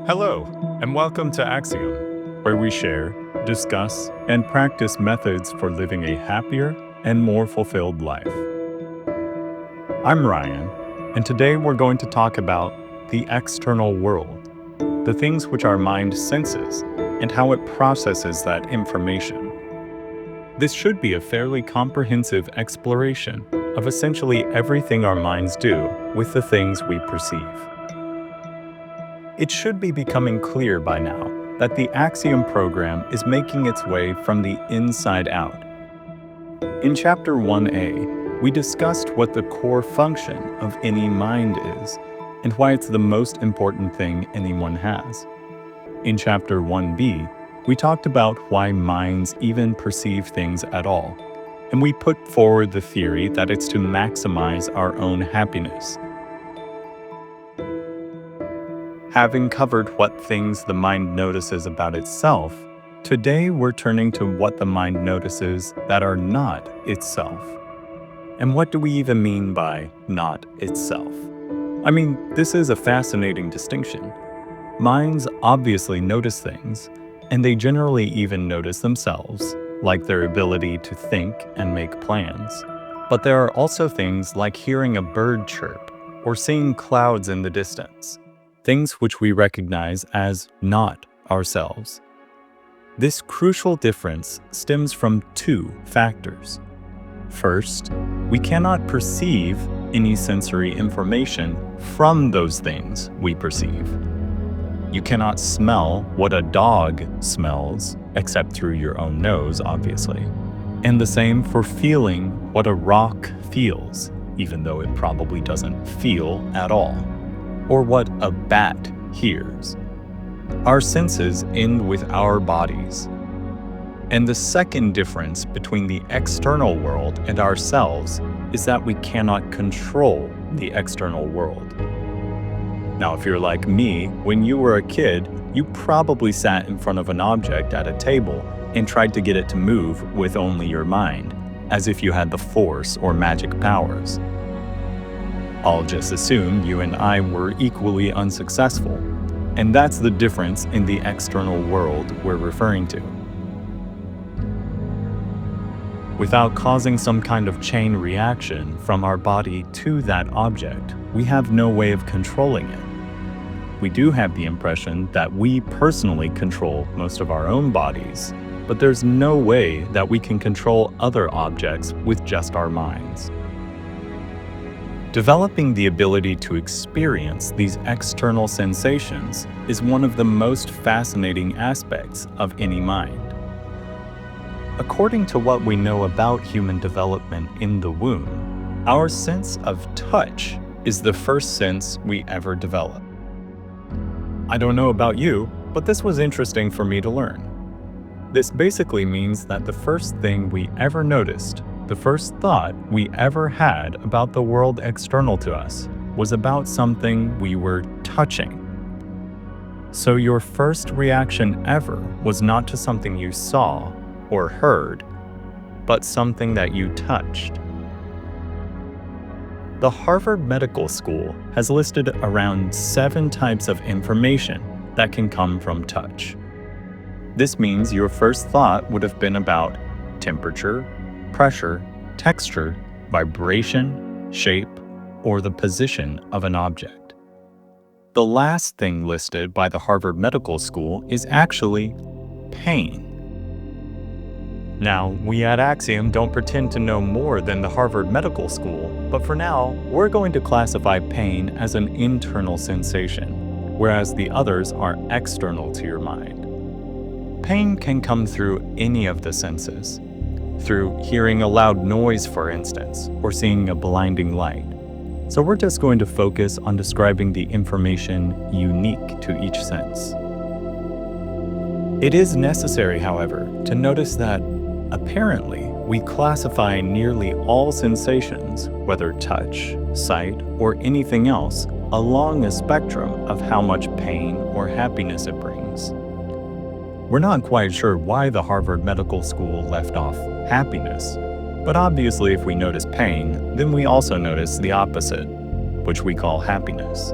Hello, and welcome to Axiom, where we share, discuss, and practice methods for living a happier and more fulfilled life. I'm Ryan, and today we're going to talk about the external world, the things which our mind senses, and how it processes that information. This should be a fairly comprehensive exploration of essentially everything our minds do with the things we perceive. It should be becoming clear by now that the Axiom program is making its way from the inside out. In Chapter 1a, we discussed what the core function of any mind is and why it's the most important thing anyone has. In Chapter 1b, we talked about why minds even perceive things at all, and we put forward the theory that it's to maximize our own happiness. Having covered what things the mind notices about itself, today we're turning to what the mind notices that are not itself. And what do we even mean by not itself? I mean, this is a fascinating distinction. Minds obviously notice things, and they generally even notice themselves, like their ability to think and make plans. But there are also things like hearing a bird chirp or seeing clouds in the distance. Things which we recognize as not ourselves. This crucial difference stems from two factors. First, we cannot perceive any sensory information from those things we perceive. You cannot smell what a dog smells, except through your own nose, obviously. And the same for feeling what a rock feels, even though it probably doesn't feel at all. Or what a bat hears. Our senses end with our bodies. And the second difference between the external world and ourselves is that we cannot control the external world. Now, if you're like me, when you were a kid, you probably sat in front of an object at a table and tried to get it to move with only your mind, as if you had the force or magic powers. I'll just assume you and I were equally unsuccessful, and that's the difference in the external world we're referring to. Without causing some kind of chain reaction from our body to that object, we have no way of controlling it. We do have the impression that we personally control most of our own bodies, but there's no way that we can control other objects with just our minds. Developing the ability to experience these external sensations is one of the most fascinating aspects of any mind. According to what we know about human development in the womb, our sense of touch is the first sense we ever develop. I don't know about you, but this was interesting for me to learn. This basically means that the first thing we ever noticed, the first thought we ever had about the world external to us, was about something we were touching. So your first reaction ever was not to something you saw or heard, but something that you touched. The Harvard Medical School has listed around 7 types of information that can come from touch. This means your first thought would have been about temperature, pressure, texture, vibration, shape, or the position of an object. The last thing listed by the Harvard Medical School is actually pain. Now, we at Axiom don't pretend to know more than the Harvard Medical School, but for now, we're going to classify pain as an internal sensation, whereas the others are external to your mind. Pain can come through any of the senses. Through hearing a loud noise, for instance, or seeing a blinding light. So we're just going to focus on describing the information unique to each sense. It is necessary, however, to notice that, apparently, we classify nearly all sensations, whether touch, sight, or anything else, along a spectrum of how much pain or happiness it brings. We're not quite sure why the Harvard Medical School left off happiness, but obviously if we notice pain, then we also notice the opposite, which we call happiness.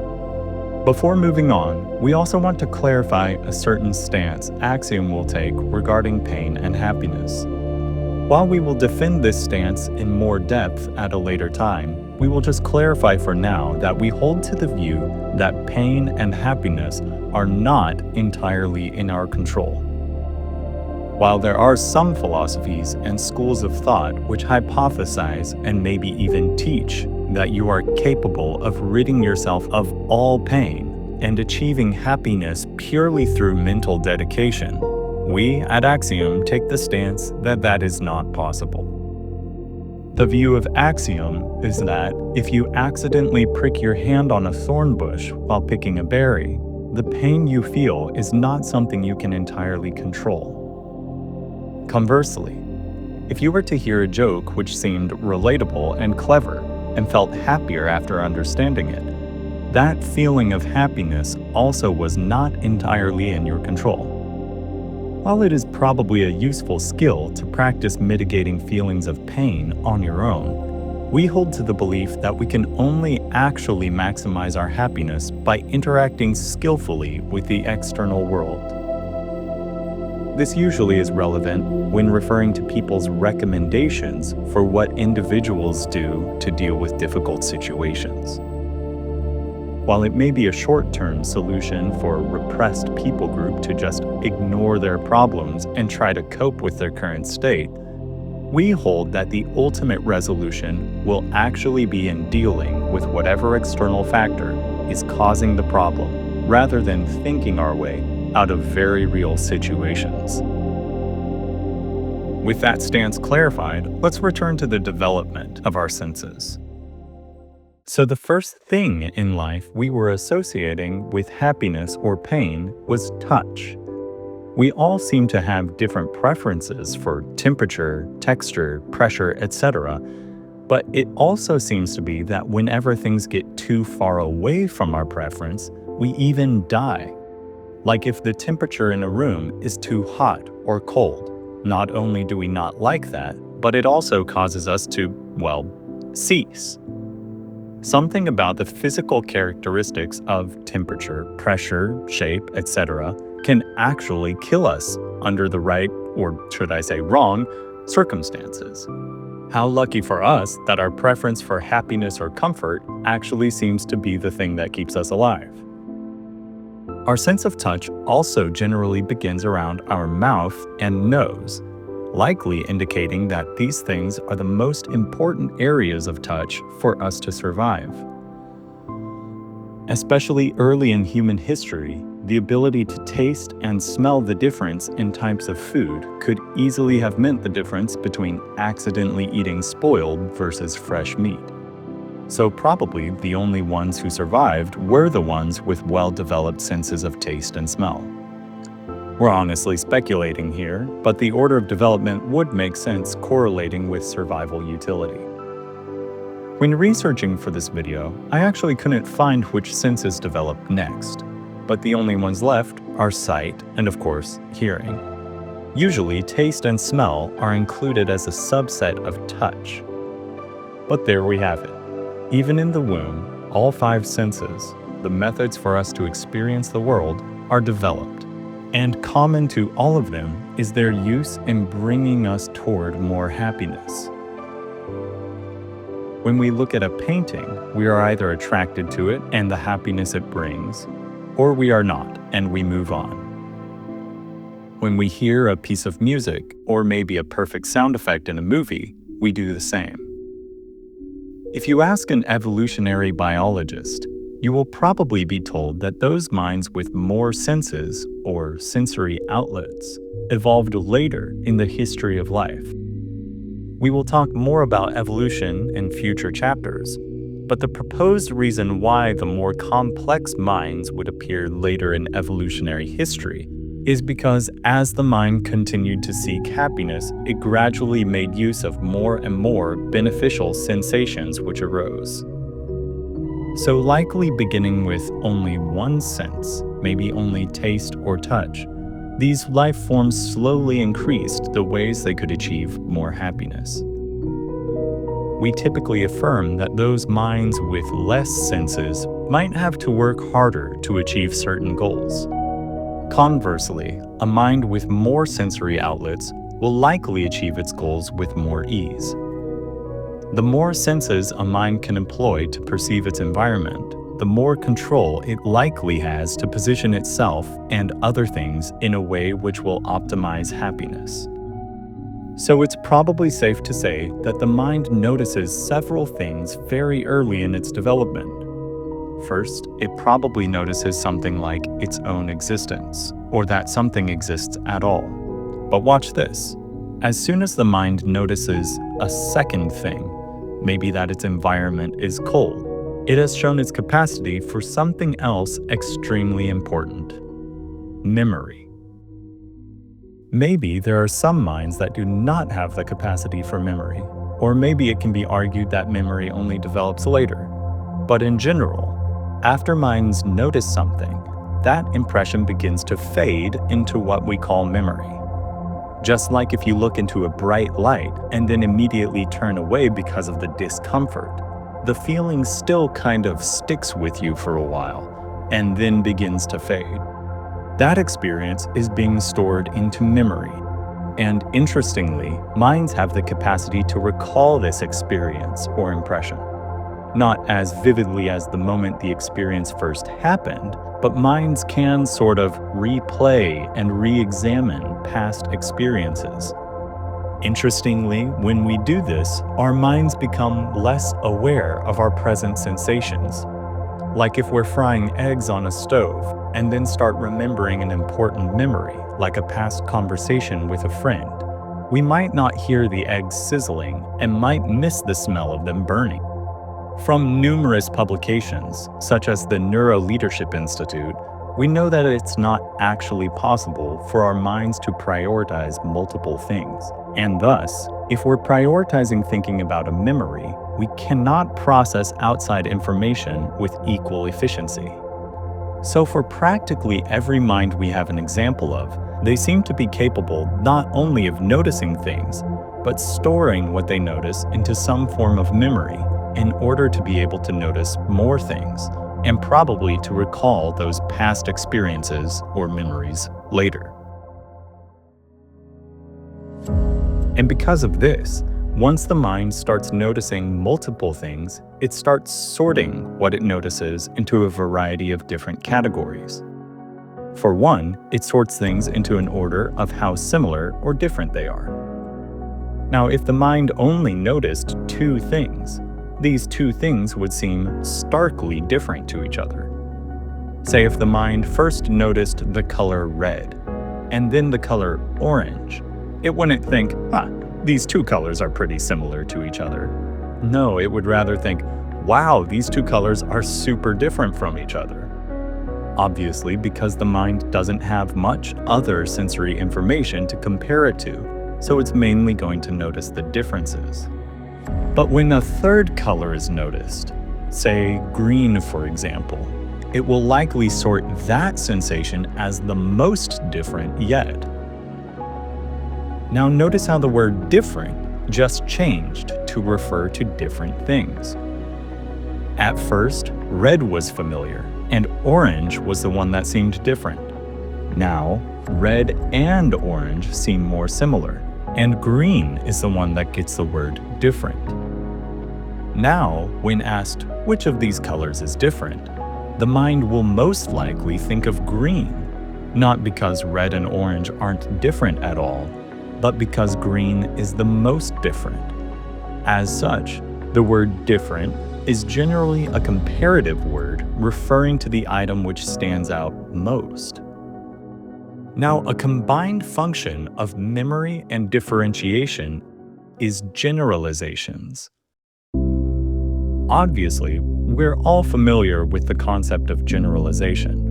Before moving on, we also want to clarify a certain stance Axiom will take regarding pain and happiness. While we will defend this stance in more depth at a later time, we will just clarify for now that we hold to the view that pain and happiness are not entirely in our control. While there are some philosophies and schools of thought which hypothesize and maybe even teach that you are capable of ridding yourself of all pain and achieving happiness purely through mental dedication, we at Axiom take the stance that that is not possible. The view of Axiom is that if you accidentally prick your hand on a thorn bush while picking a berry, the pain you feel is not something you can entirely control. Conversely, if you were to hear a joke which seemed relatable and clever and felt happier after understanding it, that feeling of happiness also was not entirely in your control. While it is probably a useful skill to practice mitigating feelings of pain on your own, we hold to the belief that we can only actually maximize our happiness by interacting skillfully with the external world. This usually is relevant when referring to people's recommendations for what individuals do to deal with difficult situations. While it may be a short-term solution for a repressed people group to just ignore their problems and try to cope with their current state, we hold that the ultimate resolution will actually be in dealing with whatever external factor is causing the problem, rather than thinking our way out of very real situations. With that stance clarified, let's return to the development of our senses. So the first thing in life we were associating with happiness or pain was touch. We all seem to have different preferences for temperature, texture, pressure, etc. But it also seems to be that whenever things get too far away from our preference, we even die. Like if the temperature in a room is too hot or cold, not only do we not like that, but it also causes us to, cease. Something about the physical characteristics of temperature, pressure, shape, etc. can actually kill us under the right, or should I say wrong, circumstances. How lucky for us that our preference for happiness or comfort actually seems to be the thing that keeps us alive. Our sense of touch also generally begins around our mouth and nose, likely indicating that these things are the most important areas of touch for us to survive. Especially early in human history, the ability to taste and smell the difference in types of food could easily have meant the difference between accidentally eating spoiled versus fresh meat. So probably the only ones who survived were the ones with well-developed senses of taste and smell. We're honestly speculating here, but the order of development would make sense correlating with survival utility. When researching for this video, I actually couldn't find which senses developed next, but the only ones left are sight and, of course, hearing. Usually, taste and smell are included as a subset of touch. But there we have it. Even in the womb, all 5 senses, the methods for us to experience the world, are developed. And common to all of them is their use in bringing us toward more happiness. When we look at a painting, we are either attracted to it and the happiness it brings, or we are not and we move on. When we hear a piece of music, or maybe a perfect sound effect in a movie, we do the same. If you ask an evolutionary biologist, you will probably be told that those minds with more senses, or sensory outlets, evolved later in the history of life. We will talk more about evolution in future chapters, but the proposed reason why the more complex minds would appear later in evolutionary history is because as the mind continued to seek happiness, it gradually made use of more and more beneficial sensations which arose. So likely beginning with only one sense, maybe only taste or touch, these life forms slowly increased the ways they could achieve more happiness. we typically affirm that those minds with less senses might have to work harder to achieve certain goals. Conversely, a mind with more sensory outlets will likely achieve its goals with more ease. The more senses a mind can employ to perceive its environment, the more control it likely has to position itself and other things in a way which will optimize happiness. So it's probably safe to say that the mind notices several things very early in its development. First, it probably notices something like its own existence, or that something exists at all. But watch this. As soon as the mind notices a second thing, maybe that its environment is cold, it has shown its capacity for something else extremely important: memory. Maybe there are some minds that do not have the capacity for memory, or maybe it can be argued that memory only develops later. But in general, after minds notice something, that impression begins to fade into what we call memory. Just like if you look into a bright light and then immediately turn away because of the discomfort, the feeling still kind of sticks with you for a while and then begins to fade. That experience is being stored into memory. And interestingly, minds have the capacity to recall this experience or impression. Not as vividly as the moment the experience first happened, but minds can sort of replay and re-examine past experiences. Interestingly, when we do this, our minds become less aware of our present sensations. Like if we're frying eggs on a stove and then start remembering an important memory, like a past conversation with a friend, we might not hear the eggs sizzling and might miss the smell of them burning. From numerous publications, such as the Neuro Leadership Institute, we know that it's not actually possible for our minds to prioritize multiple things. And thus, if we're prioritizing thinking about a memory, we cannot process outside information with equal efficiency. So for practically every mind we have an example of, they seem to be capable not only of noticing things, but storing what they notice into some form of memory in order to be able to notice more things, and probably to recall those past experiences or memories later. And because of this, once the mind starts noticing multiple things, it starts sorting what it notices into a variety of different categories. For one, it sorts things into an order of how similar or different they are. Now, if the mind only noticed two things, these two things would seem starkly different to each other. Say if the mind first noticed the color red, and then the color orange, it wouldn't think, these two colors are pretty similar to each other. No, it would rather think, wow, these two colors are super different from each other. Obviously, because the mind doesn't have much other sensory information to compare it to, so it's mainly going to notice the differences. But when a third color is noticed, say green for example, it will likely sort that sensation as the most different yet. Now notice how the word different just changed to refer to different things. At first, red was familiar, and orange was the one that seemed different. Now, red and orange seem more similar, and green is the one that gets the word different. Now, when asked which of these colors is different, the mind will most likely think of green, not because red and orange aren't different at all, but because green is the most different. As such, the word different is generally a comparative word referring to the item which stands out most. Now, a combined function of memory and differentiation is generalizations. Obviously, we're all familiar with the concept of generalization.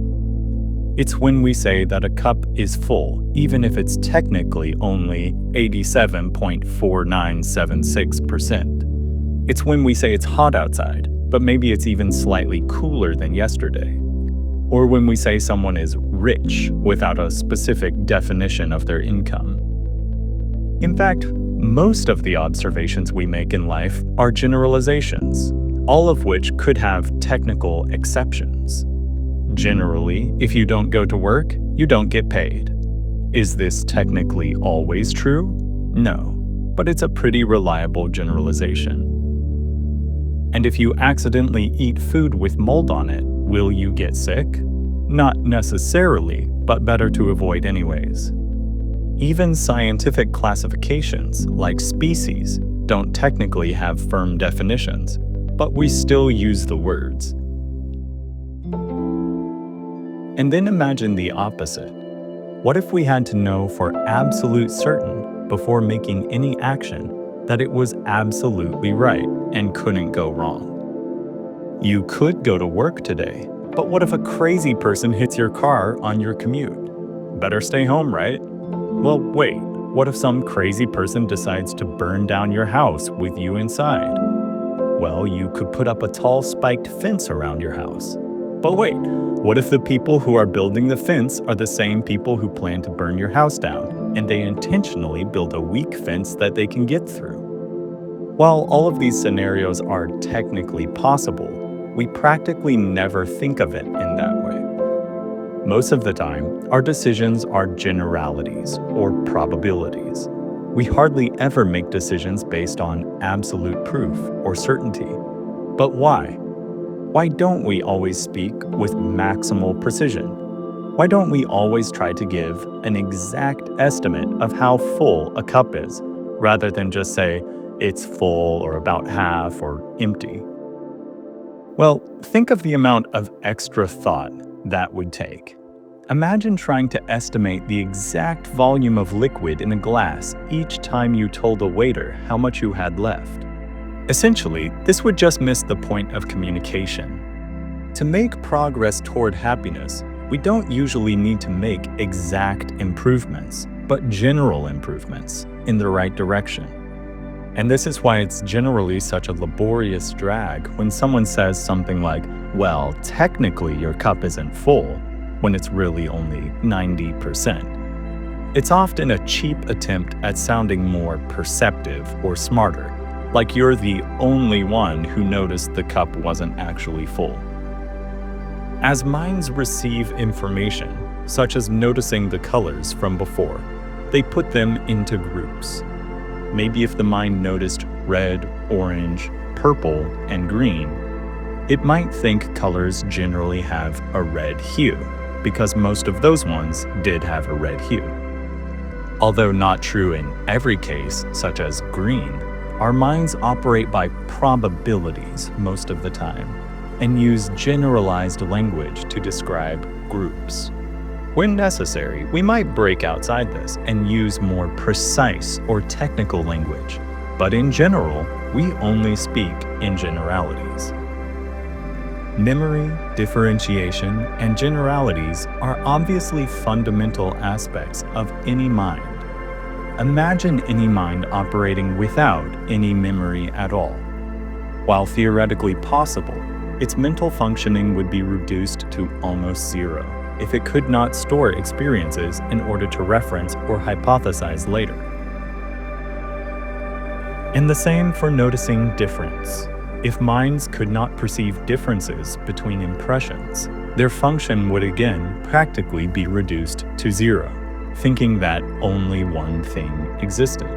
It's when we say that a cup is full, even if it's technically only 87.4976%. It's when we say it's hot outside, but maybe it's even slightly cooler than yesterday. Or when we say someone is rich without a specific definition of their income. In fact, Most of the observations we make in life are generalizations, all of which could have technical exceptions. Generally, if you don't go to work, you don't get paid. Is this technically always true? No, but it's a pretty reliable generalization. And if you accidentally eat food with mold on it, will you get sick? Not necessarily, but better to avoid anyways. Even scientific classifications, like species, don't technically have firm definitions, but we still use the words. And then imagine the opposite. What if we had to know for absolute certain, before making any action, that it was absolutely right and couldn't go wrong? You could go to work today, but what if a crazy person hits your car on your commute? Better stay home, right? Well, wait, what if some crazy person decides to burn down your house with you inside? Well, you could put up a tall spiked fence around your house. But wait, what if the people who are building the fence are the same people who plan to burn your house down, and they intentionally build a weak fence that they can get through? While all of these scenarios are technically possible, we practically never think of it in that way. Most of the time, our decisions are generalities or probabilities. We hardly ever make decisions based on absolute proof or certainty. But why? Why don't we always speak with maximal precision? Why don't we always try to give an exact estimate of how full a cup is, rather than just say it's full or about half or empty? Well, think of the amount of extra thought that would take. Imagine trying to estimate the exact volume of liquid in a glass each time you told a waiter how much you had left. Essentially, this would just miss the point of communication. To make progress toward happiness, we don't usually need to make exact improvements, but general improvements in the right direction. And this is why it's generally such a laborious drag when someone says something like, well, technically your cup isn't full, when it's really only 90%. It's often a cheap attempt at sounding more perceptive or smarter, like you're the only one who noticed the cup wasn't actually full. As minds receive information, such as noticing the colors from before, they put them into groups. Maybe if the mind noticed red, orange, purple, and green, it might think colors generally have a red hue, because most of those ones did have a red hue. Although not true in every case, such as green, our minds operate by probabilities most of the time, and use generalized language to describe groups. When necessary, we might break outside this and use more precise or technical language, but in general, we only speak in generalities. Memory, differentiation, and generalities are obviously fundamental aspects of any mind. Imagine any mind operating without any memory at all. While theoretically possible, its mental functioning would be reduced to almost zero if it could not store experiences in order to reference or hypothesize later. And the same for noticing difference. If minds could not perceive differences between impressions, their function would again practically be reduced to zero, thinking that only one thing existed.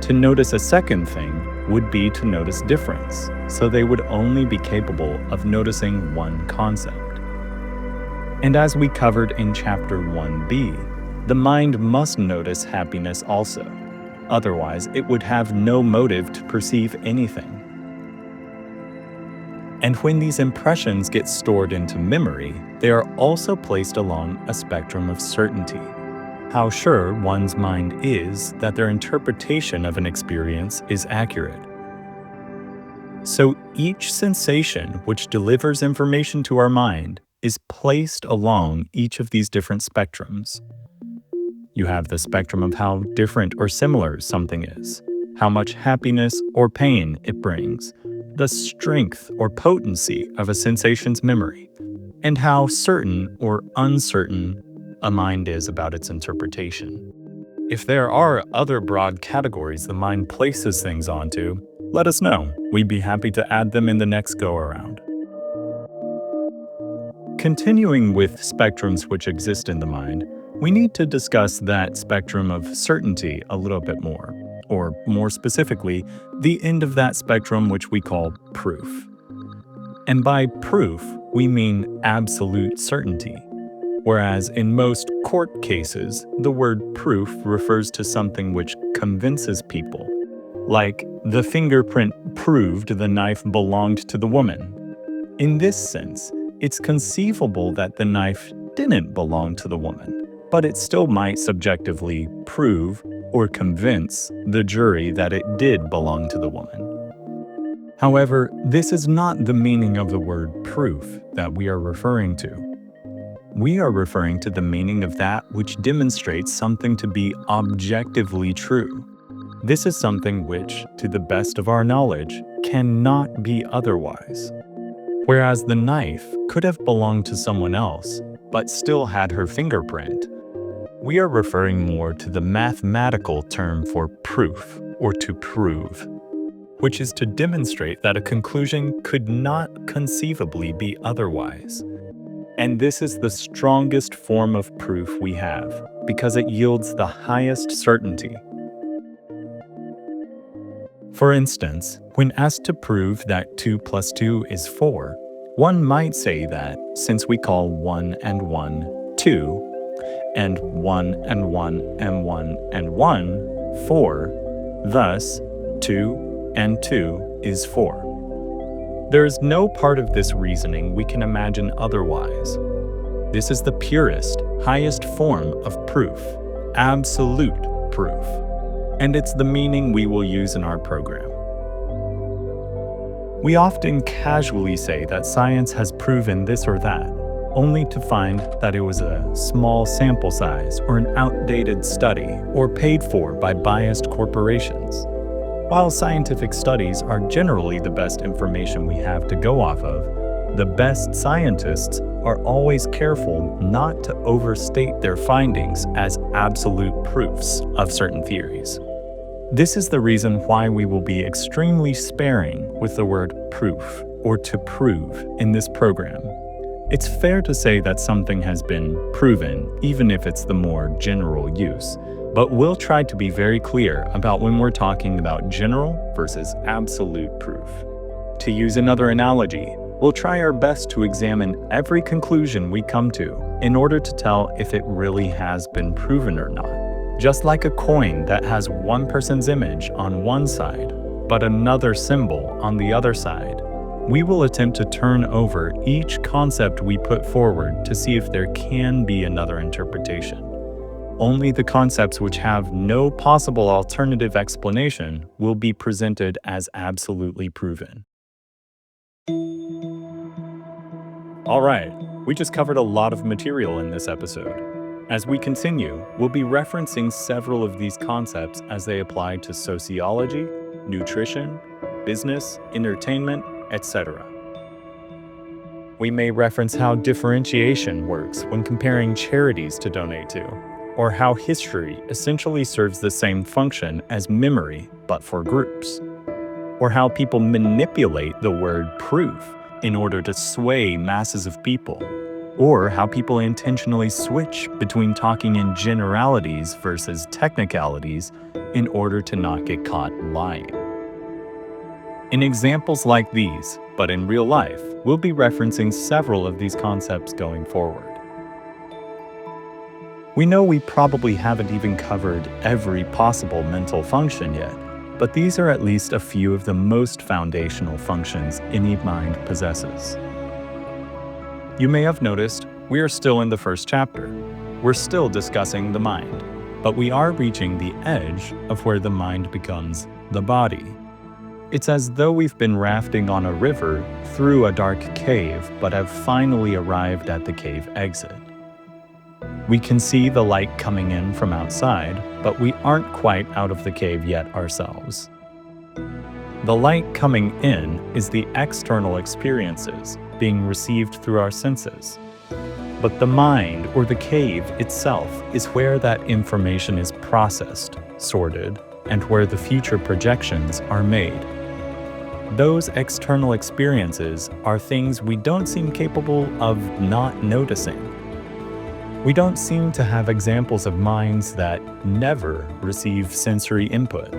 To notice a second thing would be to notice difference, so they would only be capable of noticing one concept. And as we covered in Chapter 1b, the mind must notice happiness also. Otherwise, it would have no motive to perceive anything. And when these impressions get stored into memory, they are also placed along a spectrum of certainty. How sure one's mind is that their interpretation of an experience is accurate. So each sensation which delivers information to our mind is placed along each of these different spectrums. You have the spectrum of how different or similar something is, how much happiness or pain it brings, the strength or potency of a sensation's memory, and how certain or uncertain a mind is about its interpretation. If there are other broad categories the mind places things onto, let us know. We'd be happy to add them in the next go-around. Continuing with spectrums which exist in the mind, we need to discuss that spectrum of certainty a little bit more, or more specifically, the end of that spectrum which we call proof. And by proof, we mean absolute certainty, whereas in most court cases, the word proof refers to something which convinces people, like the fingerprint proved the knife belonged to the woman. In this sense, it's conceivable that the knife didn't belong to the woman, but it still might subjectively prove or convince the jury that it did belong to the woman. However, this is not the meaning of the word proof that we are referring to. We are referring to the meaning of that which demonstrates something to be objectively true. This is something which, to the best of our knowledge, cannot be otherwise. Whereas the knife could have belonged to someone else, but still had her fingerprint, we are referring more to the mathematical term for proof, or to prove, which is to demonstrate that a conclusion could not conceivably be otherwise. And this is the strongest form of proof we have, because it yields the highest certainty. For instance, when asked to prove that 2 plus 2 is 4, one might say that since we call 1 and 1 2, and 1 and 1 and 1 and 1 4, thus 2 and 2 is 4. There is no part of this reasoning we can imagine otherwise. This is the purest, highest form of proof, absolute proof. And it's the meaning we will use in our program. We often casually say that science has proven this or that, only to find that it was a small sample size or an outdated study or paid for by biased corporations. While scientific studies are generally the best information we have to go off of, the best scientists are always careful not to overstate their findings as absolute proofs of certain theories. This is the reason why we will be extremely sparing with the word proof or to prove in this program. It's fair to say that something has been proven, even if it's the more general use, but we'll try to be very clear about when we're talking about general versus absolute proof. To use another analogy, we'll try our best to examine every conclusion we come to in order to tell if it really has been proven or not. Just like a coin that has one person's image on one side, but another symbol on the other side, we will attempt to turn over each concept we put forward to see if there can be another interpretation. Only the concepts which have no possible alternative explanation will be presented as absolutely proven. All right, we just covered a lot of material in this episode. As we continue, we'll be referencing several of these concepts as they apply to sociology, nutrition, business, entertainment, etc. We may reference how differentiation works when comparing charities to donate to, or how history essentially serves the same function as memory but for groups, or how people manipulate the word proof in order to sway masses of people, or how people intentionally switch between talking in generalities versus technicalities in order to not get caught lying. In examples like these, but in real life, we'll be referencing several of these concepts going forward. We know we probably haven't even covered every possible mental function yet, but these are at least a few of the most foundational functions any mind possesses. You may have noticed we are still in the first chapter. We're still discussing the mind, but we are reaching the edge of where the mind becomes the body. It's as though we've been rafting on a river through a dark cave, but have finally arrived at the cave exit. We can see the light coming in from outside, but we aren't quite out of the cave yet ourselves. The light coming in is the external experiences being received through our senses. But the mind, or the cave itself, is where that information is processed, sorted, and where the future projections are made. Those external experiences are things we don't seem capable of not noticing. We don't seem to have examples of minds that never receive sensory input.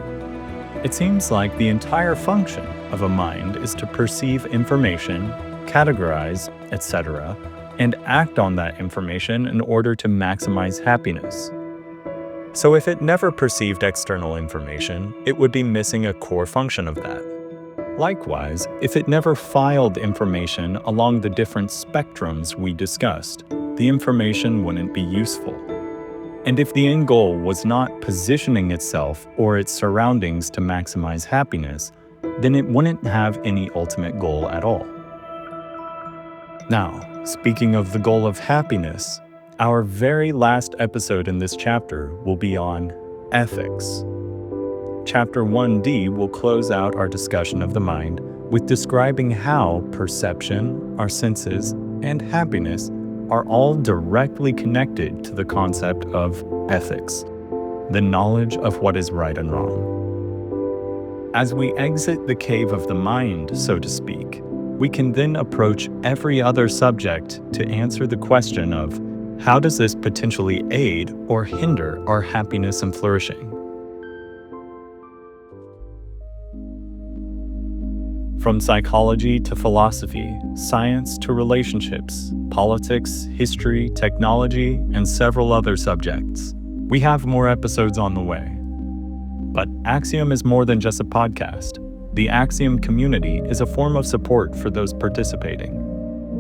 It seems like the entire function of a mind is to perceive information, categorize, etc., and act on that information in order to maximize happiness. So if it never perceived external information, it would be missing a core function of that. Likewise, if it never filed information along the different spectrums we discussed, the information wouldn't be useful. And if the end goal was not positioning itself or its surroundings to maximize happiness, then it wouldn't have any ultimate goal at all. Now, speaking of the goal of happiness, our very last episode in this chapter will be on ethics. Chapter 1D will close out our discussion of the mind with describing how perception, our senses, and happiness are all directly connected to the concept of ethics, the knowledge of what is right and wrong. As we exit the cave of the mind, so to speak, we can then approach every other subject to answer the question of how does this potentially aid or hinder our happiness and flourishing? From psychology to philosophy, science to relationships, politics, history, technology, and several other subjects, we have more episodes on the way. But Axiom is more than just a podcast. The Axiom community is a form of support for those participating.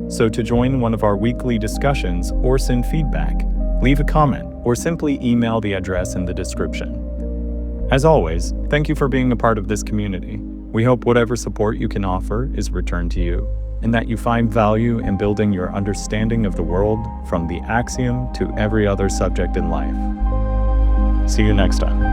So to join one of our weekly discussions or send feedback, leave a comment or simply email the address in the description. As always, thank you for being a part of this community. We hope whatever support you can offer is returned to you, and that you find value in building your understanding of the world from the axiom to every other subject in life. See you next time.